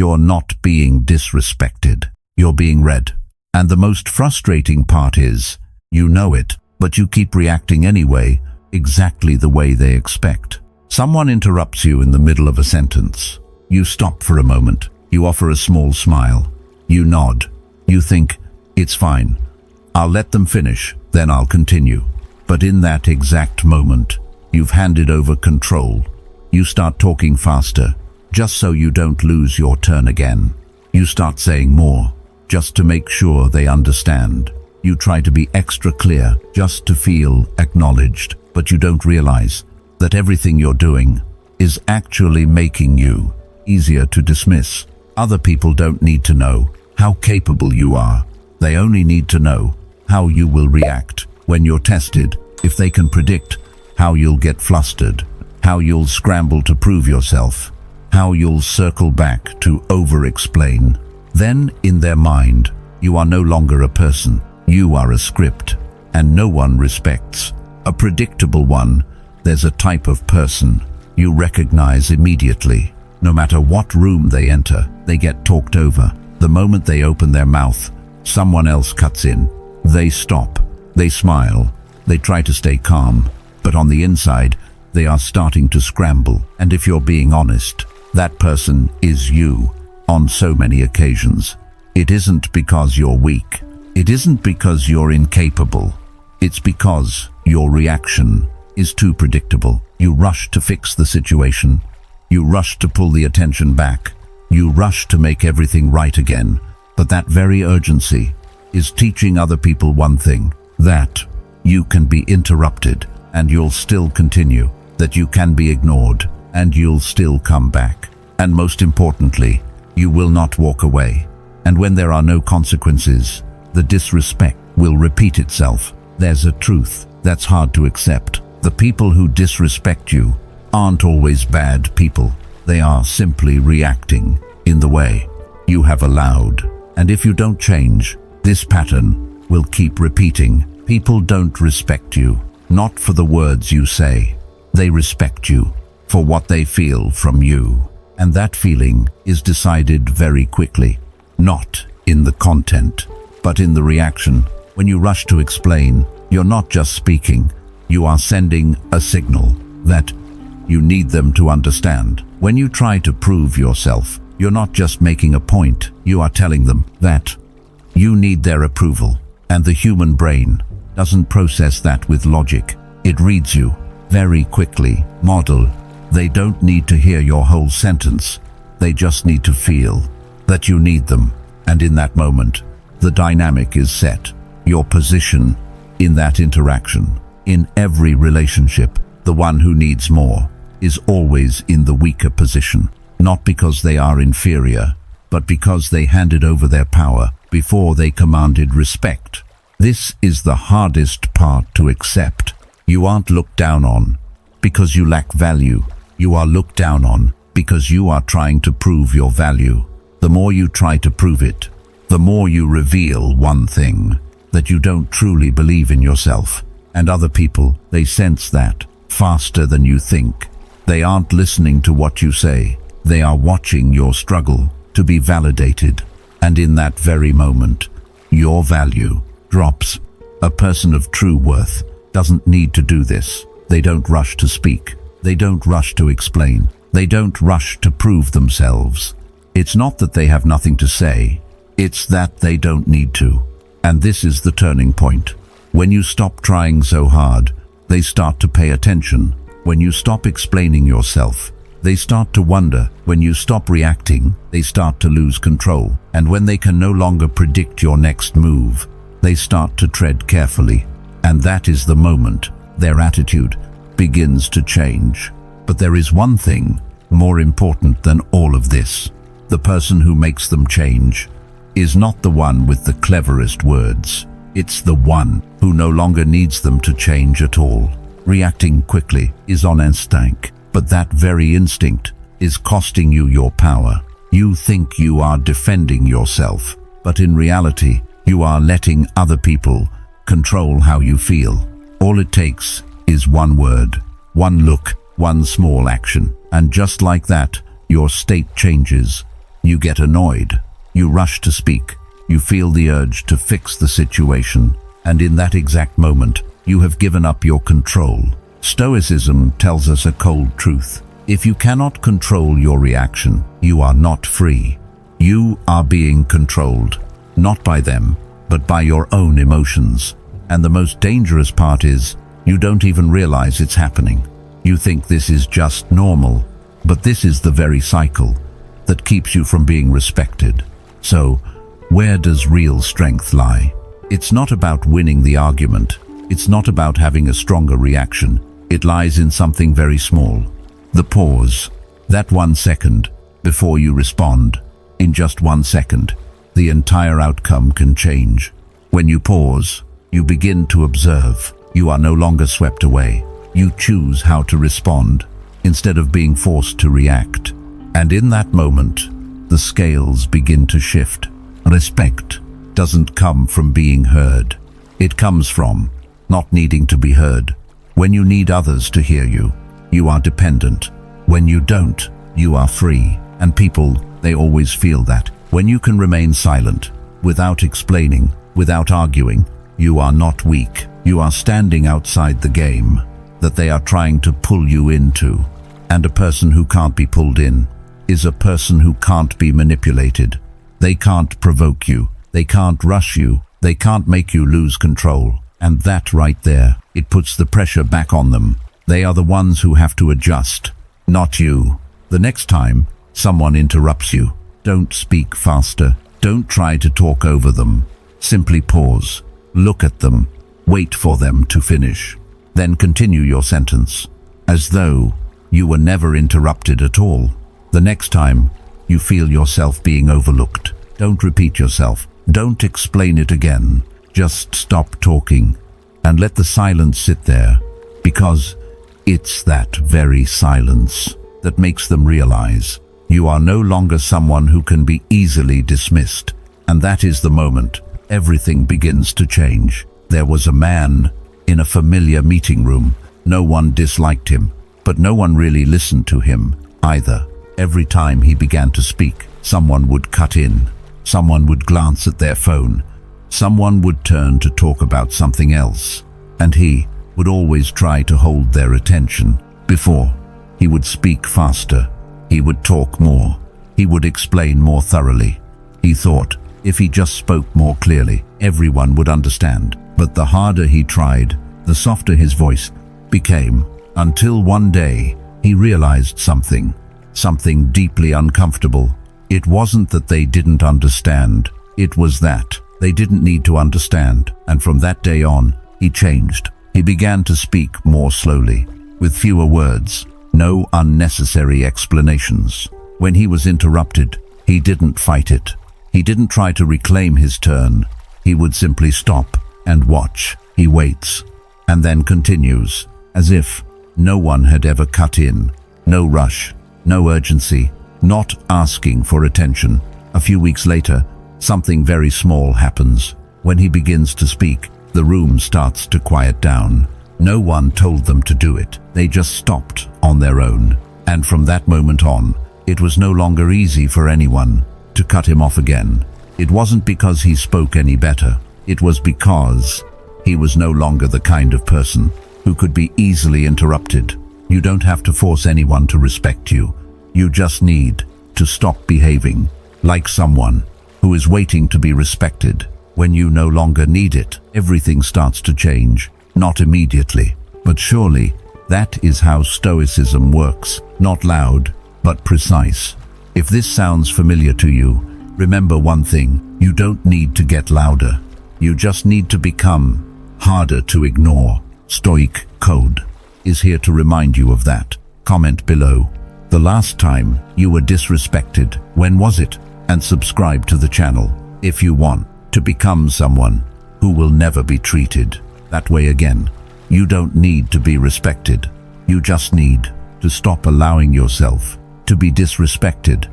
You're not being disrespected. You're being read. And the most frustrating part is, you know it, but you keep reacting anyway, exactly the way they expect. Someone interrupts you in the middle of a sentence. You stop for a moment. You offer a small smile. You nod. You think, it's fine. I'll let them finish, then I'll continue. But in that exact moment, you've handed over control. You start talking faster, just so you don't lose your turn again. You start saying more, just to make sure they understand. You try to be extra clear, just to feel acknowledged, but you don't realize that everything you're doing is actually making you easier to dismiss. Other people don't need to know how capable you are. They only need to know how you will react when you're tested. If they can predict how you'll get flustered, how you'll scramble to prove yourself, how you'll circle back to over-explain, then in their mind, you are no longer a person. You are a script, and no one respects a predictable one. There's a type of person you recognize immediately. No matter what room they enter, they get talked over. The moment they open their mouth, someone else cuts in. They stop. They smile. They try to stay calm. But on the inside, they are starting to scramble. And if you're being honest, that person is you on so many occasions. It isn't because you're weak. It isn't because you're incapable. It's because your reaction is too predictable. You rush to fix the situation. You rush to pull the attention back. You rush to make everything right again. But that very urgency is teaching other people one thing, that you can be interrupted and you'll still continue, that you can be ignored and you'll still come back. And most importantly, you will not walk away. And when there are no consequences, the disrespect will repeat itself. There's a truth that's hard to accept. The people who disrespect you aren't always bad people. They are simply reacting in the way you have allowed. And if you don't change, this pattern will keep repeating. People don't respect you, not for the words you say. They respect you for what they feel from you. And that feeling is decided very quickly, not in the content, but in the reaction. When you rush to explain, you're not just speaking, you are sending a signal that you need them to understand. When you try to prove yourself, you're not just making a point, you are telling them that you need their approval. And the human brain doesn't process that with logic. It reads you very quickly. Model. They don't need to hear your whole sentence. They just need to feel that you need them. And in that moment, the dynamic is set. Your position in that interaction. In every relationship, the one who needs more is always in the weaker position. Not because they are inferior, but because they handed over their power before they commanded respect. This is the hardest part to accept. You aren't looked down on because you lack value. You are looked down on because you are trying to prove your value. The more you try to prove it, the more you reveal one thing, that you don't truly believe in yourself. And other people, they sense that faster than you think. They aren't listening to what you say. They are watching your struggle to be validated. And in that very moment, your value drops. A person of true worth doesn't need to do this. They don't rush to speak. They don't rush to explain. They don't rush to prove themselves. It's not that they have nothing to say. It's that they don't need to. And this is the turning point. When you stop trying so hard, they start to pay attention. When you stop explaining yourself, they start to wonder. When you stop reacting, they start to lose control. And when they can no longer predict your next move, they start to tread carefully. And that is the moment their attitude begins to change. But there is one thing more important than all of this. The person who makes them change is not the one with the cleverest words. It's the one who no longer needs them to change at all. Reacting quickly is on instinct, but that very instinct is costing you your power. You think you are defending yourself, but in reality, you are letting other people control how you feel. All it takes is one word, one look, one small action, and just like that, your state changes. You get annoyed. You rush to speak. You feel the urge to fix the situation. And in that exact moment, you have given up your control. Stoicism tells us a cold truth. If you cannot control your reaction, you are not free. You are being controlled, not by them, but by your own emotions. And the most dangerous part is, you don't even realize it's happening. You think this is just normal, but this is the very cycle that keeps you from being respected. So, where does real strength lie? It's not about winning the argument. It's not about having a stronger reaction. It lies in something very small. The pause. That 1 second before you respond. In just 1 second, the entire outcome can change. When you pause, you begin to observe. You are no longer swept away. You choose how to respond instead of being forced to react. And in that moment, the scales begin to shift. Respect doesn't come from being heard. It comes from not needing to be heard. When you need others to hear you, you are dependent. When you don't, you are free. And people, they always feel that. When you can remain silent, without explaining, without arguing, you are not weak. You are standing outside the game that they are trying to pull you into. And a person who can't be pulled in is a person who can't be manipulated. They can't provoke you. They can't rush you. They can't make you lose control. And that right there, it puts the pressure back on them. They are the ones who have to adjust, not you. The next time someone interrupts you, don't speak faster. Don't try to talk over them. Simply pause. Look at them. Wait for them to finish. Then continue your sentence, as though you were never interrupted at all. The next time you feel yourself being overlooked, don't repeat yourself. Don't explain it again. Just stop talking and let the silence sit there, because it's that very silence that makes them realize you are no longer someone who can be easily dismissed. And that is the moment everything begins to change. There was a man in a familiar meeting room. No one disliked him, but no one really listened to him either. Every time he began to speak, someone would cut in. Someone would glance at their phone. Someone would turn to talk about something else. And he would always try to hold their attention. Before, he would speak faster. He would talk more. He would explain more thoroughly. He thought, if he just spoke more clearly, everyone would understand. But the harder he tried, the softer his voice became, until one day he realized something deeply uncomfortable. It wasn't that they didn't understand. It was that they didn't need to understand. And from that day on, he changed. He began to speak more slowly, with fewer words, no unnecessary explanations. When he was interrupted, he didn't fight it. He didn't try to reclaim his turn. He would simply stop and watch. He waits, and then continues, as if no one had ever cut in. No rush, no urgency, not asking for attention. A few weeks later, something very small happens. When he begins to speak, the room starts to quiet down. No one told them to do it. They just stopped on their own. And from that moment on, it was no longer easy for anyone to cut him off again. It wasn't because he spoke any better. It was because he was no longer the kind of person who could be easily interrupted. You don't have to force anyone to respect you. You just need to stop behaving like someone who is waiting to be respected. When you no longer need it, everything starts to change. Not immediately, but surely. That is how Stoicism works. Not loud, but precise. If this sounds familiar to you, remember one thing: you don't need to get louder. You just need to become harder to ignore. Stoic Code is here to remind you of that. Comment below. The last time you were disrespected, when was it? And subscribe to the channel if you want to become someone who will never be treated that way again. You don't need to be respected. You just need to stop allowing yourself to be disrespected.